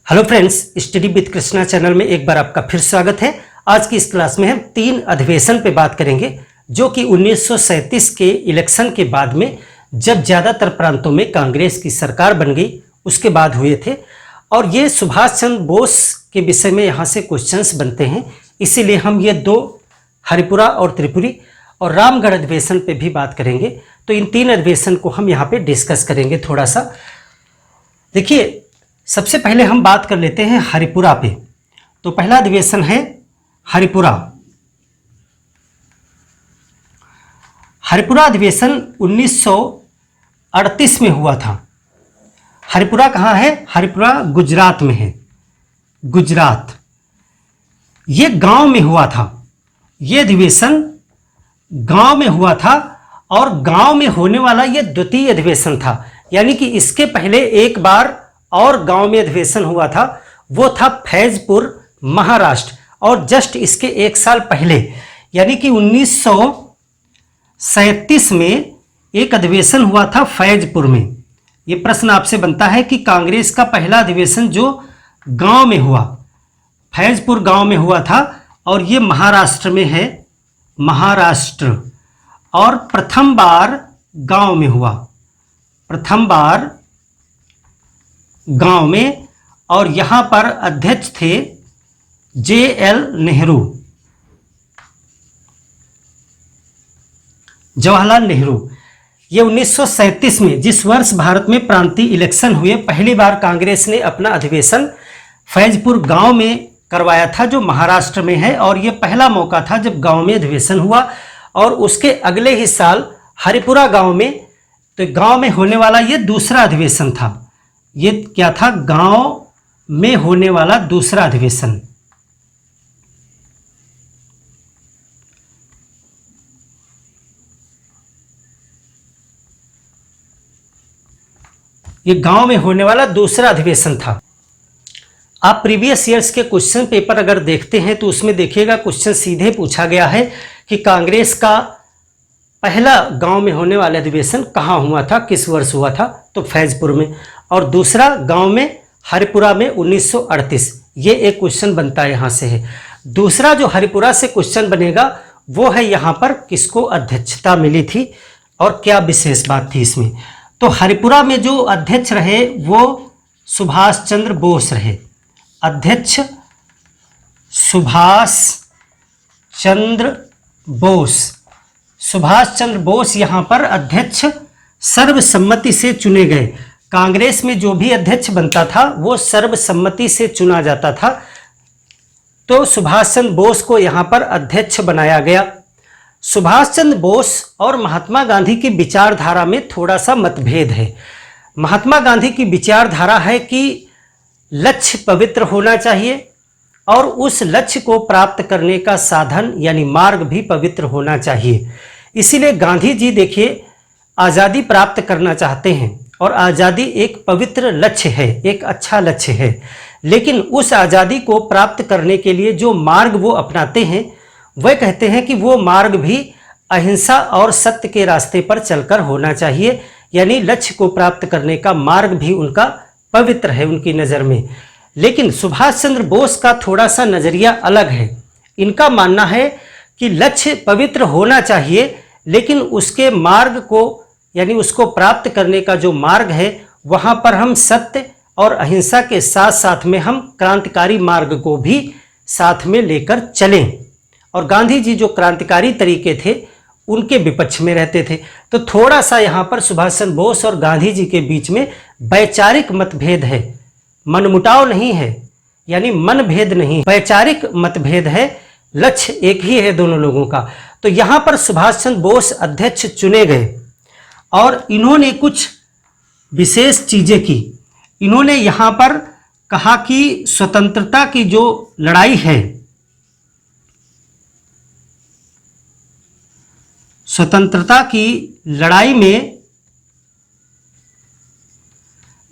Hello friends, study with Krishna channel में एक बार आपका फिर स्वागत है। आज की इस क्लास में हम 3 अधिवेशन पे बात करेंगे जो कि 1937 के इलेक्शन के बाद में जब ज़्यादातर प्रांतों में कांग्रेस की सरकार बन गई उसके बाद हुए थे। और ये सुभाष चंद्र बोस के विषय में यहाँ से क्वेश्चंस बनते हैं, इसीलिए हम ये 2 हरिपुरा और त्रिपुरी और रामगढ़ अधिवेशन पे भी बात करेंगे। तो इन 3 अधिवेशन को हम यहाँ पे डिस्कस करेंगे थोड़ा सा। देखिए, सबसे पहले हम बात कर लेते हैं हरिपुरा पे। तो पहला अधिवेशन है हरिपुरा। हरिपुरा अधिवेशन 1938 में हुआ था। हरिपुरा कहाँ है? हरिपुरा गुजरात में है। गुजरात, ये गांव में हुआ था। ये अधिवेशन गांव में हुआ था और गांव में होने वाला ये द्वितीय अधिवेशन था। यानी कि इसके पहले एक बार और गांव में अधिवेशन हुआ था, वो था फैजपुर, महाराष्ट्र। और जस्ट इसके 1 साल पहले यानी कि 1937 में एक अधिवेशन हुआ था फैजपुर में। ये प्रश्न आपसे बनता है कि कांग्रेस का पहला अधिवेशन जो गांव में हुआ, फैजपुर गांव में हुआ था और ये महाराष्ट्र में है, महाराष्ट्र। और प्रथम बार गांव में हुआ, प्रथम बार गांव में। और यहां पर अध्यक्ष थे JL नेहरू, जवाहरलाल नेहरू। ये 1937 में, जिस वर्ष भारत में प्रांतीय इलेक्शन हुए, पहली बार कांग्रेस ने अपना अधिवेशन फैजपुर गांव में करवाया था जो महाराष्ट्र में है। और ये पहला मौका था जब गांव में अधिवेशन हुआ। और उसके अगले ही साल हरिपुरा गांव में, तो गांव में होने वाला ये दूसरा अधिवेशन था। ये क्या था? गांव में होने वाला दूसरा अधिवेशन। ये गांव में होने वाला दूसरा अधिवेशन था। आप प्रीवियस ईयर्स के क्वेश्चन पेपर अगर देखते हैं तो उसमें देखिएगा, क्वेश्चन सीधे पूछा गया है कि कांग्रेस का पहला गांव में होने वाला अधिवेशन कहाँ हुआ था, किस वर्ष हुआ था? तो फैजपुर में। और दूसरा गांव में हरिपुरा में 1938। ये एक क्वेश्चन बनता है यहाँ से है। दूसरा जो हरिपुरा से क्वेश्चन बनेगा वो है यहाँ पर किसको अध्यक्षता मिली थी और क्या विशेष बात थी इसमें। तो हरिपुरा में जो अध्यक्ष रहे वो सुभाष चंद्र बोस रहे। अध्यक्ष सुभाष चंद्र बोस। सुभाष चंद्र बोस यहाँ पर अध्यक्ष सर्वसम्मति से चुने गए। कांग्रेस में जो भी अध्यक्ष बनता था वो सर्वसम्मति से चुना जाता था। तो सुभाष चंद्र बोस को यहाँ पर अध्यक्ष बनाया गया। सुभाष चंद्र बोस और महात्मा गांधी की विचारधारा में थोड़ा सा मतभेद है। महात्मा गांधी की विचारधारा है कि लक्ष्य पवित्र होना चाहिए और उस लक्ष्य को प्राप्त करने का साधन यानी मार्ग भी पवित्र होना चाहिए। इसीलिए गांधी जी देखिए, आज़ादी प्राप्त करना चाहते हैं और आज़ादी एक पवित्र लक्ष्य है, एक अच्छा लक्ष्य है। लेकिन उस आज़ादी को प्राप्त करने के लिए जो मार्ग वो अपनाते हैं वह कहते हैं कि वो मार्ग भी अहिंसा और सत्य के रास्ते पर चलकर होना चाहिए। यानी लक्ष्य को प्राप्त करने का मार्ग भी उनका पवित्र है उनकी नज़र में। लेकिन सुभाष चंद्र बोस का थोड़ा सा नज़रिया अलग है। इनका मानना है कि लक्ष्य पवित्र होना चाहिए, लेकिन उसके मार्ग को यानी उसको प्राप्त करने का जो मार्ग है वहाँ पर हम सत्य और अहिंसा के साथ साथ में हम क्रांतिकारी मार्ग को भी साथ में लेकर चलें। और गांधी जी जो क्रांतिकारी तरीके थे उनके विपक्ष में रहते थे। तो थोड़ा सा यहाँ पर सुभाष चंद्र बोस और गांधी जी के बीच में वैचारिक मतभेद है, मनमुटाव नहीं है, यानी मनभेद नहीं, वैचारिक मतभेद है। लक्ष्य एक ही है दोनों लोगों का। तो यहाँ पर सुभाष चंद्र बोस अध्यक्ष चुने गए और इन्होंने कुछ विशेष चीजें की। इन्होंने यहाँ पर कहा कि स्वतंत्रता की जो लड़ाई है, स्वतंत्रता की लड़ाई में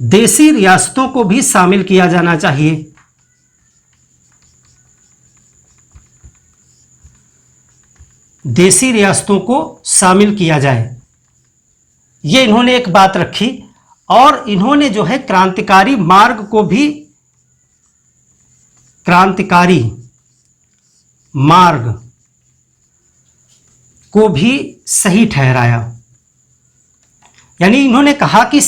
देशी रियासतों को भी शामिल किया जाना चाहिए। देशी रियासतों को शामिल किया जाए, ये इन्होंने एक बात रखी। और इन्होंने जो है क्रांतिकारी मार्ग को भी क्रांतिकारी मार्ग को भी सही ठहराया। यानी इन्होंने कहा कि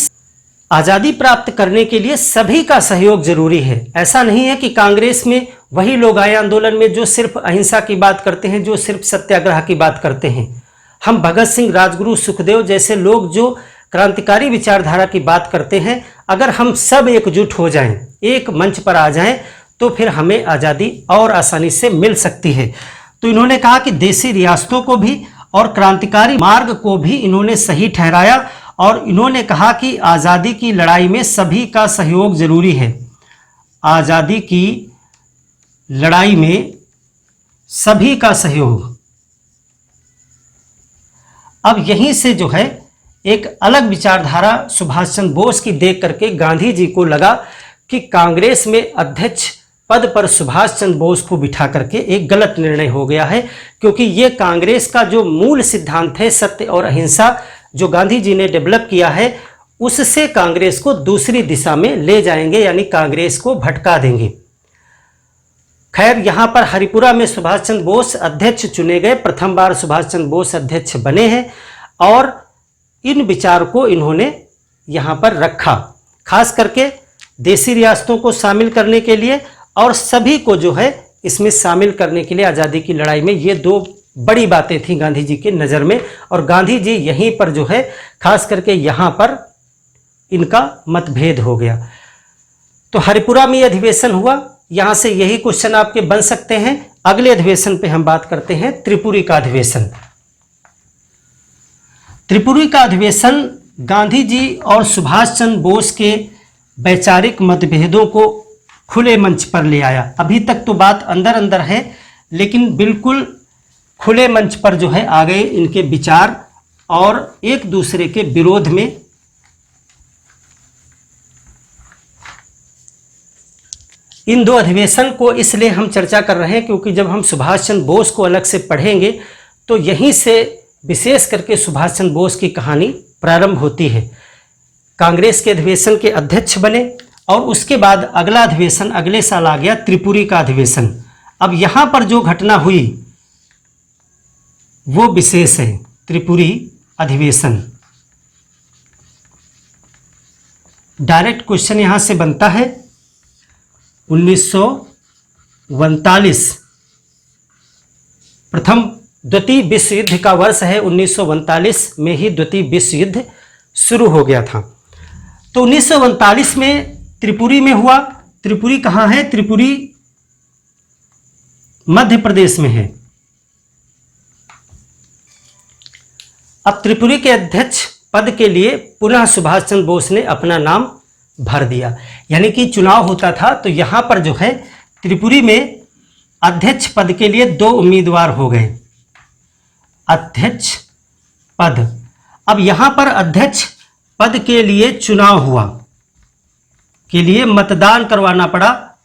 आज़ादी प्राप्त करने के लिए सभी का सहयोग जरूरी है। ऐसा नहीं है कि कांग्रेस में वही लोग आए आंदोलन में जो सिर्फ अहिंसा की बात करते हैं, जो सिर्फ सत्याग्रह की बात करते हैं। हम भगत सिंह, राजगुरु, सुखदेव जैसे लोग जो क्रांतिकारी विचारधारा की बात करते हैं, अगर हम सब एकजुट हो जाएं, एक मंच पर आ जाएं, तो फिर हमें आज़ादी और आसानी से मिल सकती है। तो इन्होंने कहा कि देशी रियासतों को भी और क्रांतिकारी मार्ग को भी इन्होंने सही ठहराया और इन्होंने कहा कि आज़ादी की लड़ाई में सभी का सहयोग जरूरी है। आज़ादी की लड़ाई में सभी का सहयोग। अब यहीं से जो है एक अलग विचारधारा सुभाष चंद्र बोस की देख करके गांधी जी को लगा कि कांग्रेस में अध्यक्ष पद पर सुभाष चंद्र बोस को बिठा करके एक गलत निर्णय हो गया है, क्योंकि ये कांग्रेस का जो मूल सिद्धांत है सत्य और अहिंसा जो गांधी जी ने डेवलप किया है, उससे कांग्रेस को दूसरी दिशा में ले जाएंगे, यानी कांग्रेस को भटका देंगे। खैर, यहाँ पर हरिपुरा में सुभाष चंद्र बोस अध्यक्ष चुने गए, प्रथम बार सुभाष चंद्र बोस अध्यक्ष बने हैं और इन विचार को इन्होंने यहाँ पर रखा, खास करके देशी रियासतों को शामिल करने के लिए और सभी को जो है इसमें शामिल करने के लिए आज़ादी की लड़ाई में। ये दो बड़ी बातें थी गांधी जी की नज़र में और गांधी जी यहीं पर जो है खास करके यहाँ पर इनका मतभेद हो गया। तो हरिपुरा में अधिवेशन हुआ, यहाँ से यही क्वेश्चन आपके बन सकते हैं। अगले अधिवेशन पे हम बात करते हैं त्रिपुरी का अधिवेशन। त्रिपुरी का अधिवेशन गांधी जी और सुभाष चंद्र बोस के वैचारिक मतभेदों को खुले मंच पर ले आया। अभी तक तो बात अंदर अंदर है, लेकिन बिल्कुल खुले मंच पर जो है आ गए इनके विचार और एक दूसरे के विरोध में इन दो अधिवेशन को इसलिए हम चर्चा कर रहे हैं क्योंकि जब हम सुभाष चंद्र बोस को अलग से पढ़ेंगे तो यहीं से विशेष करके सुभाष चंद्र बोस की कहानी प्रारंभ होती है। कांग्रेस के अधिवेशन के अध्यक्ष बने और उसके बाद अगला अधिवेशन अगले साल आ गया त्रिपुरी का अधिवेशन। अब यहाँ पर जो घटना हुई वो विशेष है, त्रिपुरी अधिवेशन। डायरेक्ट क्वेश्चन यहाँ से बनता है 1939 प्रथम द्वितीय विश्व युद्ध का वर्ष है। 1939 में ही द्वितीय विश्व युद्ध शुरू हो गया था। तो 1939 में त्रिपुरी में हुआ। त्रिपुरी कहाँ है? त्रिपुरी मध्य प्रदेश में है। अब त्रिपुरी के अध्यक्ष पद के लिए पुनः सुभाष चंद्र बोस ने अपना नाम भर दिया, यानी कि चुनाव होता था तो यहाँ पर जो है त्रिपुरी में अध्यक्ष पद के लिए दो उम्मीदवार हो गए, अध्यक्ष पद। अब यहाँ पर अध्यक्ष पद के लिए चुनाव हुआ, के लिए मतदान करवाना पड़ा।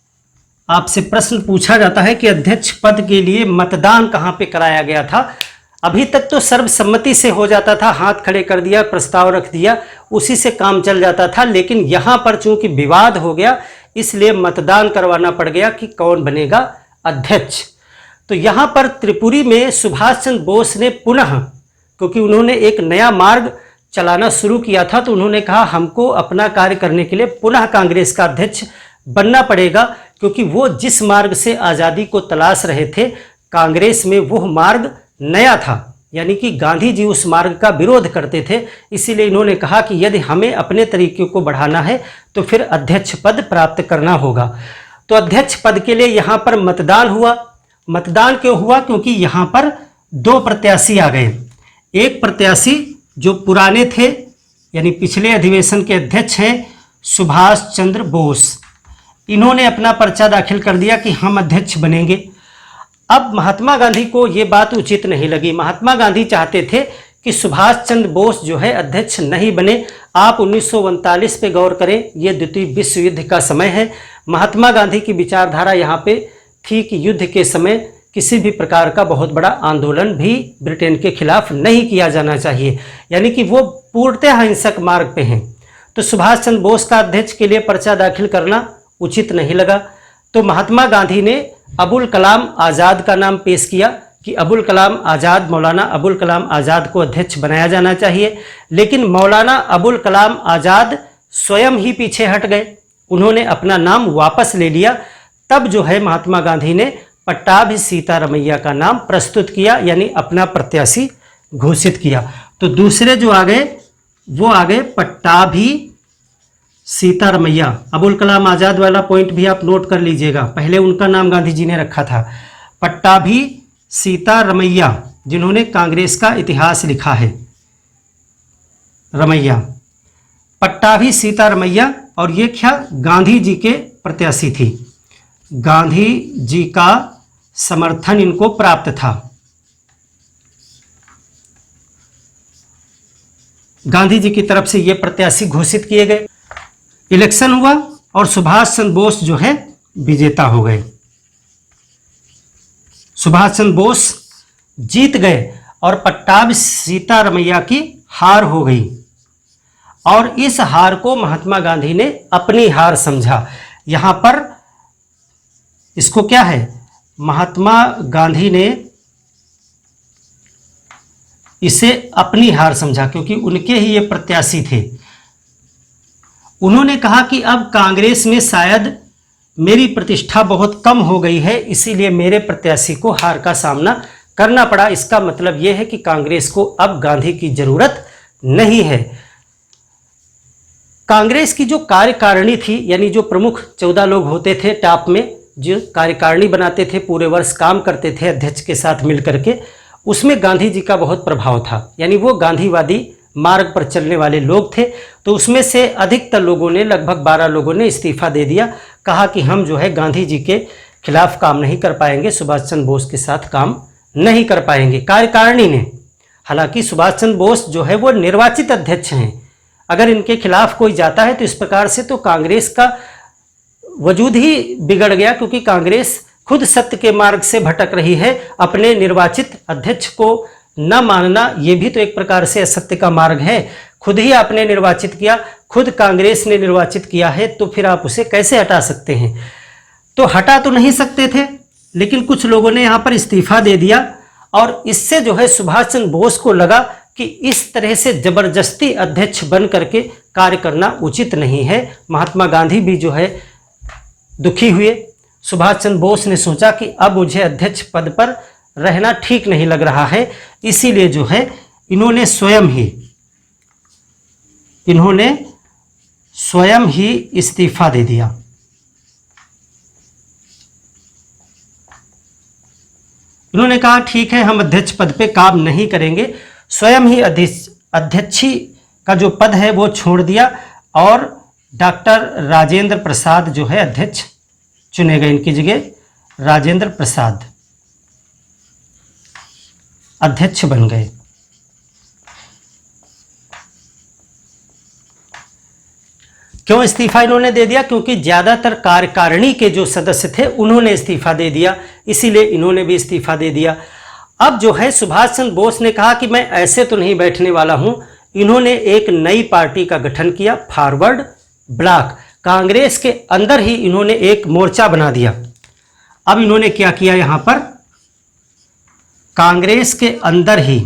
आपसे प्रश्न पूछा जाता है कि अध्यक्ष पद के लिए मतदान कहाँ पे कराया गया था। अभी तक तो सर्वसम्मति से हो जाता था, हाथ खड़े कर दिया, प्रस्ताव रख दिया, उसी से काम चल जाता था। लेकिन यहाँ पर चूंकि विवाद हो गया इसलिए मतदान करवाना पड़ गया कि कौन बनेगा अध्यक्ष। तो यहाँ पर त्रिपुरी में सुभाष चंद्र बोस ने पुनः, क्योंकि उन्होंने एक नया मार्ग चलाना शुरू किया था, तो उन्होंने कहा हमको अपना कार्य करने के लिए पुनः कांग्रेस का अध्यक्ष बनना पड़ेगा, क्योंकि वो जिस मार्ग से आज़ादी को तलाश रहे थे कांग्रेस में वह मार्ग नया था, यानी कि गांधी जी उस मार्ग का विरोध करते थे। इसीलिए इन्होंने कहा कि यदि हमें अपने तरीके को बढ़ाना है तो फिर अध्यक्ष पद प्राप्त करना होगा। तो अध्यक्ष पद के लिए यहाँ पर मतदान हुआ। मतदान क्यों हुआ? क्योंकि यहाँ पर दो प्रत्याशी आ गए। एक प्रत्याशी जो पुराने थे, यानी पिछले अधिवेशन के अध्यक्ष हैं सुभाष चंद्र बोस, इन्होंने अपना पर्चा दाखिल कर दिया कि हम अध्यक्ष बनेंगे। अब महात्मा गांधी को ये बात उचित नहीं लगी। महात्मा गांधी चाहते थे कि सुभाष चंद्र बोस जो है अध्यक्ष नहीं बने। आप 1939 पे गौर करें, ये द्वितीय विश्व युद्ध का समय है। महात्मा गांधी की विचारधारा यहाँ पे थी कि युद्ध के समय किसी भी प्रकार का बहुत बड़ा आंदोलन भी ब्रिटेन के खिलाफ नहीं किया जाना चाहिए, यानी कि वो पूर्णतः अहिंसक मार्ग पे हैं। तो सुभाष चंद्र बोस का अध्यक्ष के लिए पर्चा दाखिल करना उचित नहीं लगा। तो महात्मा गांधी ने अबुल कलाम आज़ाद का नाम पेश किया कि अबुल कलाम आज़ाद, मौलाना अबुल कलाम आज़ाद को अध्यक्ष बनाया जाना चाहिए। लेकिन मौलाना अबुल कलाम आज़ाद स्वयं ही पीछे हट गए, उन्होंने अपना नाम वापस ले लिया। तब जो है महात्मा गांधी ने पट्टाभी सीतारमैया का नाम प्रस्तुत किया, यानी अपना प्रत्याशी घोषित किया। तो दूसरे जो आ गए वो आ गए पट्टाभी सीतारमैया। अबुल कलाम आज़ाद वाला पॉइंट भी आप नोट कर लीजिएगा, पहले उनका नाम गांधी जी ने रखा था। पट्टाभी सीतारमैया, जिन्होंने कांग्रेस का इतिहास लिखा है, रमैया, पट्टाभी सीतारमैया। और ये क्या गांधी जी के प्रत्याशी थी, गांधी जी का समर्थन इनको प्राप्त था। गांधी जी की तरफ से ये प्रत्याशी घोषित किए गए। इलेक्शन हुआ और सुभाष चंद्र बोस जो है विजेता हो गए। सुभाष चंद्र बोस जीत गए और पट्टाभी सीतारमैया की हार हो गई। और इस हार को महात्मा गांधी ने अपनी हार समझा। यहां पर इसको क्या है, महात्मा गांधी ने इसे अपनी हार समझा, क्योंकि उनके ही ये प्रत्याशी थे। उन्होंने कहा कि अब कांग्रेस में शायद मेरी प्रतिष्ठा बहुत कम हो गई है, इसीलिए मेरे प्रत्याशी को हार का सामना करना पड़ा। इसका मतलब यह है कि कांग्रेस को अब गांधी की जरूरत नहीं है। कांग्रेस की जो कार्यकारिणी थी, यानी जो प्रमुख 14 लोग होते थे टॉप में, जो कार्यकारिणी बनाते थे, पूरे वर्ष काम करते थे अध्यक्ष के साथ मिलकर के, उसमें गांधी जी का बहुत प्रभाव था। यानी वो गांधीवादी मार्ग पर चलने वाले लोग थे। तो उसमें से अधिकतर लोगों ने, लगभग 12 लोगों ने इस्तीफा दे दिया, कहा कि हम जो है गांधी जी के खिलाफ काम नहीं कर पाएंगे, सुभाष चंद्र बोस के साथ काम नहीं कर पाएंगे। कार्यकारिणी ने, हालांकि सुभाष चंद्र बोस जो है वो निर्वाचित अध्यक्ष हैं, अगर इनके खिलाफ कोई जाता है तो इस प्रकार से तो कांग्रेस का वजूद ही बिगड़ गया, क्योंकि कांग्रेस खुद सत्य के मार्ग से भटक रही है। अपने निर्वाचित अध्यक्ष को न मानना ये भी तो एक प्रकार से असत्य का मार्ग है। खुद ही आपने निर्वाचित किया, खुद कांग्रेस ने निर्वाचित किया है, तो फिर आप उसे कैसे हटा सकते हैं। तो हटा तो नहीं सकते थे, लेकिन कुछ लोगों ने यहाँ पर इस्तीफा दे दिया। और इससे जो है सुभाष चंद्र बोस को लगा कि इस तरह से जबरदस्ती अध्यक्ष बन करके कार्य करना उचित नहीं है। महात्मा गांधी भी जो है दुखी हुए। सुभाष चंद्र बोस ने सोचा कि अब मुझे अध्यक्ष पद पर रहना ठीक नहीं लग रहा है, इसीलिए जो है इन्होंने स्वयं ही इस्तीफा दे दिया। इन्होंने कहा ठीक है, हम अध्यक्ष पद पे काम नहीं करेंगे। स्वयं ही अध्यक्षी का जो पद है वो छोड़ दिया और डॉक्टर राजेंद्र प्रसाद जो है अध्यक्ष चुने गए। इनकी जगह राजेंद्र प्रसाद अध्यक्ष बन गए। क्यों इस्तीफा इन्होंने दे दिया? क्योंकि ज्यादातर कार्यकारिणी के जो सदस्य थे उन्होंने इस्तीफा दे दिया, इसीलिए इन्होंने भी इस्तीफा दे दिया। अब जो है सुभाष चंद्र बोस ने कहा कि मैं ऐसे तो नहीं बैठने वाला हूं। इन्होंने एक नई पार्टी का गठन किया, फॉरवर्ड ब्लॉक। कांग्रेस के अंदर ही इन्होंने एक मोर्चा बना दिया। अब इन्होंने क्या किया, यहां पर कांग्रेस के अंदर ही,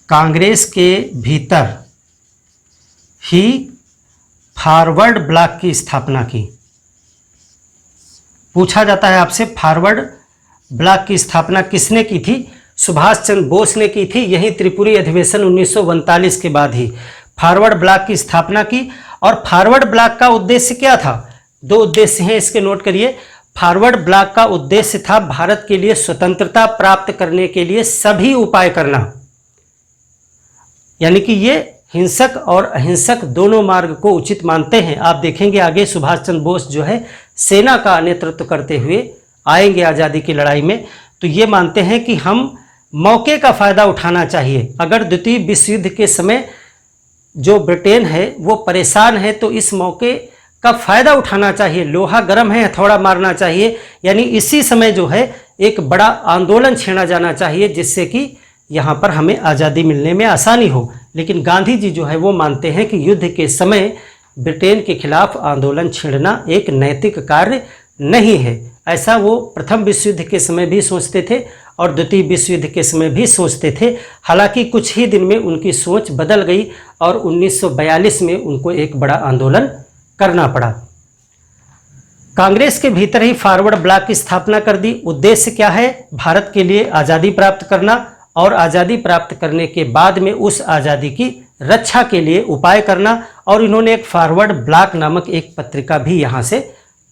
कांग्रेस के भीतर ही फॉरवर्ड ब्लॉक की स्थापना की। पूछा जाता है आपसे, फॉरवर्ड ब्लॉक की स्थापना किसने की थी? सुभाष चंद्र बोस ने की थी। यही त्रिपुरी अधिवेशन 1939 के बाद ही फॉरवर्ड ब्लॉक की स्थापना की। और फॉरवर्ड ब्लॉक का उद्देश्य क्या था? 2 उद्देश्य हैं, इसके नोट करिए। फॉरवर्ड ब्लॉक का उद्देश्य था भारत के लिए स्वतंत्रता प्राप्त करने के लिए सभी उपाय करना। यानी कि ये हिंसक और अहिंसक दोनों मार्ग को उचित मानते हैं। आप देखेंगे आगे सुभाष चंद्र बोस जो है सेना का नेतृत्व करते हुए आएंगे आज़ादी की लड़ाई में। तो ये मानते हैं कि हम मौके का फ़ायदा उठाना चाहिए। अगर द्वितीय विश्व युद्ध के समय जो ब्रिटेन है वो परेशान है तो इस मौके का फ़ायदा उठाना चाहिए। लोहा गर्म है, हथौड़ा मारना चाहिए। यानी इसी समय जो है एक बड़ा आंदोलन छेड़ा जाना चाहिए, जिससे कि यहाँ पर हमें आज़ादी मिलने में आसानी हो। लेकिन गांधी जी जो है वो मानते हैं कि युद्ध के समय ब्रिटेन के खिलाफ आंदोलन छेड़ना एक नैतिक कार्य नहीं है। ऐसा वो प्रथम विश्व युद्ध के समय भी सोचते थे और द्वितीय विश्व युद्ध के समय भी सोचते थे। हालांकि कुछ ही दिन में उनकी सोच बदल गई और 1942 में उनको एक बड़ा आंदोलन करना पड़ा। कांग्रेस के भीतर ही फॉरवर्ड ब्लॉक की स्थापना कर दी। उद्देश्य क्या है? भारत के लिए आज़ादी प्राप्त करना और आज़ादी प्राप्त करने के बाद में उस आज़ादी की रक्षा के लिए उपाय करना। और इन्होंने एक फॉरवर्ड ब्लॉक नामक एक पत्रिका भी यहाँ से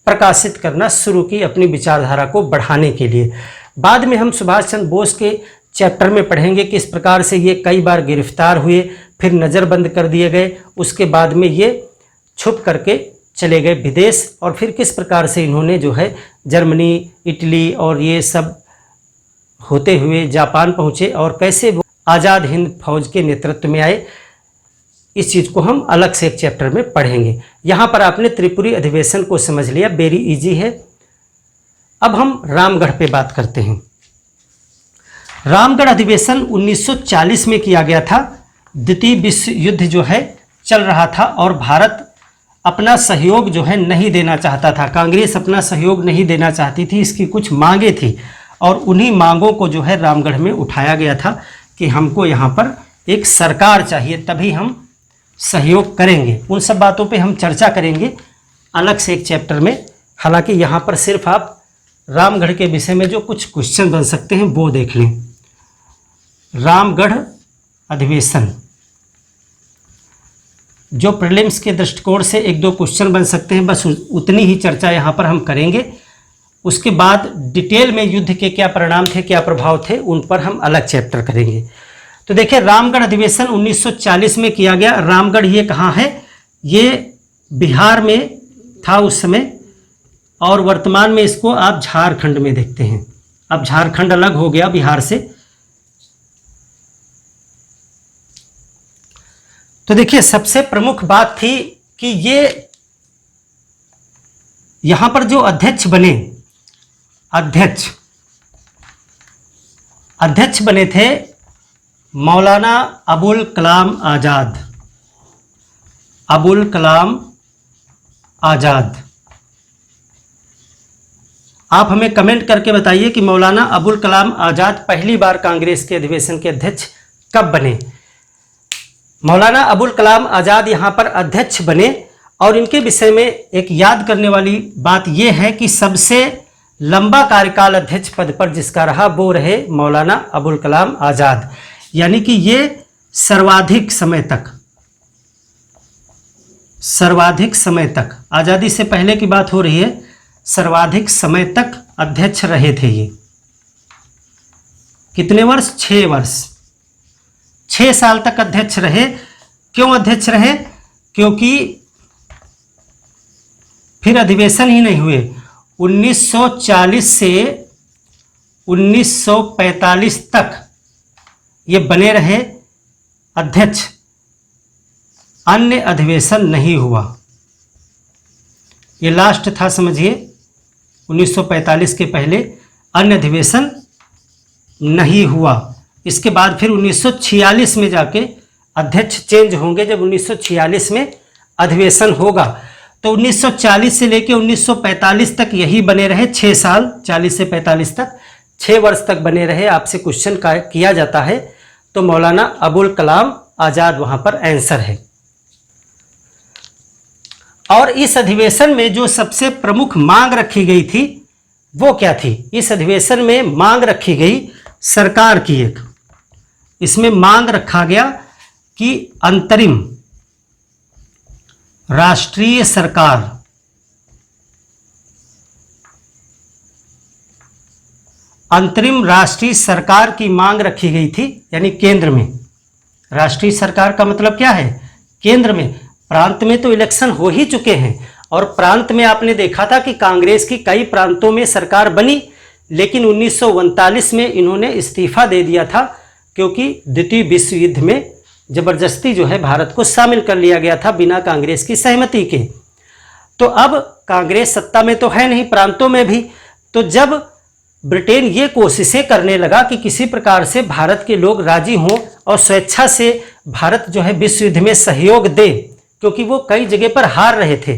प्रकाशित करना शुरू की अपनी विचारधारा को बढ़ाने के लिए। बाद में हम सुभाष चंद्र बोस के चैप्टर में पढ़ेंगे कि इस प्रकार से ये कई बार गिरफ्तार हुए, फिर नज़रबंद कर दिए गए, उसके बाद में ये छुप करके चले गए विदेश, और फिर किस प्रकार से इन्होंने जो है जर्मनी, इटली और ये सब होते हुए जापान पहुँचे और कैसे वो आज़ाद हिंद फौज के नेतृत्व में आए। इस चीज़ को हम अलग से एक चैप्टर में पढ़ेंगे। यहाँ पर आपने त्रिपुरी अधिवेशन को समझ लिया, वेरी इजी है। अब हम रामगढ़ पे बात करते हैं। रामगढ़ अधिवेशन 1940 में किया गया था। द्वितीय विश्व युद्ध जो है चल रहा था और भारत अपना सहयोग जो है नहीं देना चाहता था। कांग्रेस अपना सहयोग नहीं देना चाहती थी, इसकी कुछ मांगें थी और उन्हीं मांगों को जो है रामगढ़ में उठाया गया था कि हमको यहाँ पर एक सरकार चाहिए, तभी हम सहयोग करेंगे। उन सब बातों पे हम चर्चा करेंगे अलग से एक चैप्टर में। हालांकि यहाँ पर सिर्फ आप रामगढ़ के विषय में जो कुछ क्वेश्चन बन सकते हैं वो देख लें। रामगढ़ अधिवेशन जो प्रीलिम्स के दृष्टिकोण से एक दो क्वेश्चन बन सकते हैं, बस उतनी ही चर्चा यहाँ पर हम करेंगे। उसके बाद डिटेल में युद्ध के क्या परिणाम थे, क्या प्रभाव थे, उन पर हम अलग चैप्टर करेंगे। तो देखिए, रामगढ़ अधिवेशन 1940 में किया गया। रामगढ़ ये कहाँ है? ये बिहार में था उस समय और वर्तमान में इसको आप झारखंड में देखते हैं। अब झारखंड अलग हो गया बिहार से। तो देखिए, सबसे प्रमुख बात थी कि ये यहां पर जो अध्यक्ष बने, अध्यक्ष बने थे मौलाना अबुल कलाम आज़ाद। अबुल कलाम आज़ाद। आप हमें कमेंट करके बताइए कि मौलाना अबुल कलाम आज़ाद पहली बार कांग्रेस के अधिवेशन के अध्यक्ष कब बने। मौलाना अबुल कलाम आज़ाद यहाँ पर अध्यक्ष बने और इनके विषय में एक याद करने वाली बात यह है कि सबसे लंबा कार्यकाल अध्यक्ष पद पर जिसका रहा वो रहे मौलाना अबुल कलाम आज़ाद। यानी कि ये सर्वाधिक समय तक आज़ादी से पहले की बात हो रही है, सर्वाधिक समय तक अध्यक्ष रहे थे ये। कितने वर्ष? 6 वर्ष। 6 साल तक अध्यक्ष रहे। क्यों अध्यक्ष रहे? क्योंकि फिर अधिवेशन ही नहीं हुए। 1940 से 1945 तक ये बने रहे अध्यक्ष, अन्य अधिवेशन नहीं हुआ। ये लास्ट था, समझिए। 1945 के पहले अन्य अधिवेशन नहीं हुआ। इसके बाद फिर 1946 में जाके अध्यक्ष चेंज होंगे। जब 1946 में अधिवेशन होगा तो 1940 से लेकर 1945 तक यही बने रहे। 6 साल, 40 से 45 तक 6 वर्ष तक बने रहे। आपसे क्वेश्चन किया जाता है तो मौलाना अबुल कलाम आज़ाद वहां पर आंसर है। और इस अधिवेशन में जो सबसे प्रमुख मांग रखी गई थी वो क्या थी? इस अधिवेशन में मांग रखी गई सरकार की एक, इसमें मांग रखा गया कि अंतरिम राष्ट्रीय सरकार, अंतरिम राष्ट्रीय सरकार की मांग रखी गई थी। यानी केंद्र में राष्ट्रीय सरकार का मतलब क्या है? केंद्र में। प्रांत में तो इलेक्शन हो ही चुके हैं और प्रांत में आपने देखा था कि कांग्रेस की कई प्रांतों में सरकार बनी, लेकिन 1939 में इन्होंने इस्तीफा दे दिया था क्योंकि द्वितीय विश्व युद्ध में जबरदस्ती जो है भारत को शामिल कर लिया गया था बिना कांग्रेस की सहमति के। तो अब कांग्रेस सत्ता में तो है नहीं, प्रांतों में भी। तो जब ब्रिटेन ये कोशिशें करने लगा कि किसी प्रकार से भारत के लोग राजी हों और स्वेच्छा से भारत जो है विश्व युद्ध में सहयोग दे, क्योंकि वो कई जगह पर हार रहे थे।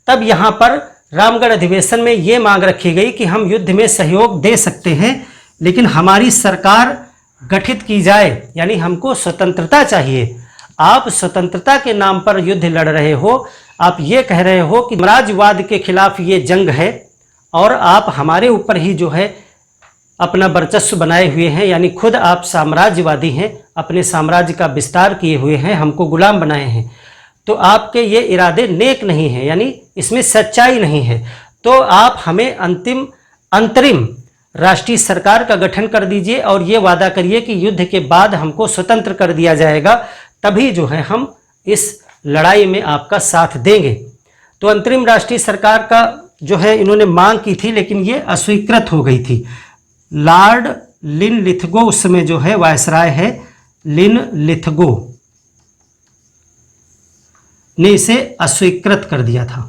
तब यहाँ पर रामगढ़ अधिवेशन में ये मांग रखी गई कि हम युद्ध में सहयोग दे सकते हैं, लेकिन हमारी सरकार गठित की जाए, यानी हमको स्वतंत्रता चाहिए। आप स्वतंत्रता के नाम पर युद्ध लड़ रहे हो, आप ये कह रहे हो कि साम्राज्यवाद के खिलाफ ये जंग है और आप हमारे ऊपर ही जो है अपना वर्चस्व बनाए हुए हैं, यानी खुद आप साम्राज्यवादी हैं, अपने साम्राज्य का विस्तार किए हुए हैं, हमको गुलाम बनाए हैं। तो आपके ये इरादे नेक नहीं हैं, यानी इसमें सच्चाई नहीं है। तो आप हमें अंतरिम राष्ट्रीय सरकार का गठन कर दीजिए और ये वादा करिए कि युद्ध के बाद हमको स्वतंत्र कर दिया जाएगा, तभी जो है हम इस लड़ाई में आपका साथ देंगे। तो अंतरिम राष्ट्रीय सरकार का जो है इन्होंने मांग की थी, लेकिन ये अस्वीकृत हो गई थी। लॉर्ड लिनलिथगो उस समय जो है वायसराय है, लिनलिथगो ने इसे अस्वीकृत कर दिया था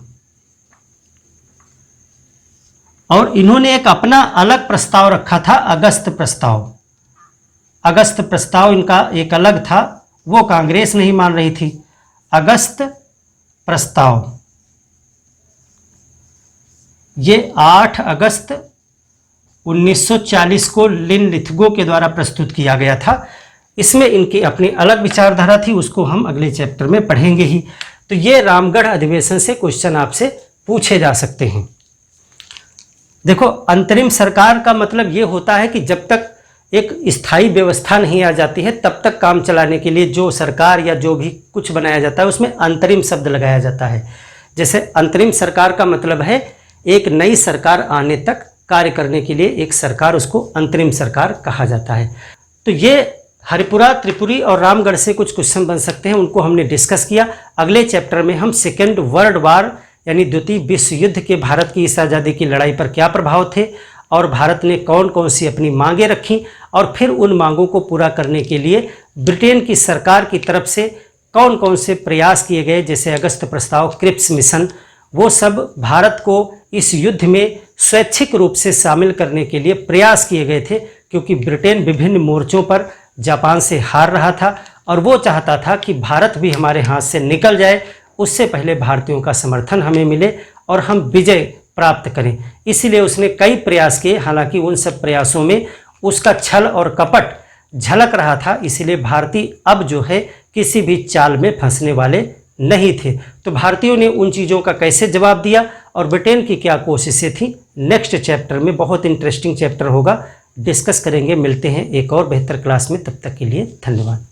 और इन्होंने एक अपना अलग प्रस्ताव रखा था, अगस्त प्रस्ताव। अगस्त प्रस्ताव इनका एक अलग था, वो कांग्रेस नहीं मान रही थी। अगस्त प्रस्ताव ये 8 अगस्त 1940 को लिनलिथगो के द्वारा प्रस्तुत किया गया था। इसमें इनकी अपनी अलग विचारधारा थी, उसको हम अगले चैप्टर में पढ़ेंगे ही। तो ये रामगढ़ अधिवेशन से क्वेश्चन आपसे पूछे जा सकते हैं। देखो, अंतरिम सरकार का मतलब ये होता है कि जब तक एक स्थायी व्यवस्था नहीं आ जाती है तब तक काम चलाने के लिए जो सरकार या जो भी कुछ बनाया जाता है उसमें अंतरिम शब्द लगाया जाता है। जैसे अंतरिम सरकार का मतलब है एक नई सरकार आने तक कार्य करने के लिए एक सरकार, उसको अंतरिम सरकार कहा जाता है। तो ये हरिपुरा, त्रिपुरी और रामगढ़ से कुछ क्वेश्चन बन सकते हैं, उनको हमने डिस्कस किया। अगले चैप्टर में हम सेकेंड वर्ल्ड वार यानी द्वितीय विश्व युद्ध के भारत की इस आज़ादी की लड़ाई पर क्या प्रभाव थे और भारत ने कौन कौन सी अपनी मांगें रखी और फिर उन मांगों को पूरा करने के लिए ब्रिटेन की सरकार की तरफ से कौन कौन से प्रयास किए गए, जैसे अगस्त प्रस्ताव, क्रिप्स मिशन, वो सब भारत को इस युद्ध में स्वैच्छिक रूप से शामिल करने के लिए प्रयास किए गए थे, क्योंकि ब्रिटेन विभिन्न मोर्चों पर जापान से हार रहा था और वो चाहता था कि भारत भी हमारे हाथ से निकल जाए, उससे पहले भारतीयों का समर्थन हमें मिले और हम विजय प्राप्त करें। इसीलिए उसने कई प्रयास किए, हालांकि उन सब प्रयासों में उसका छल और कपट झलक रहा था। इसीलिए भारतीय अब जो है किसी भी चाल में फंसने वाले नहीं थे। तो भारतीयों ने उन चीज़ों का कैसे जवाब दिया और ब्रिटेन की क्या कोशिशें थी, नेक्स्ट चैप्टर में, बहुत इंटरेस्टिंग चैप्टर होगा, डिस्कस करेंगे। मिलते हैं एक और बेहतर क्लास में, तब तक के लिए धन्यवाद।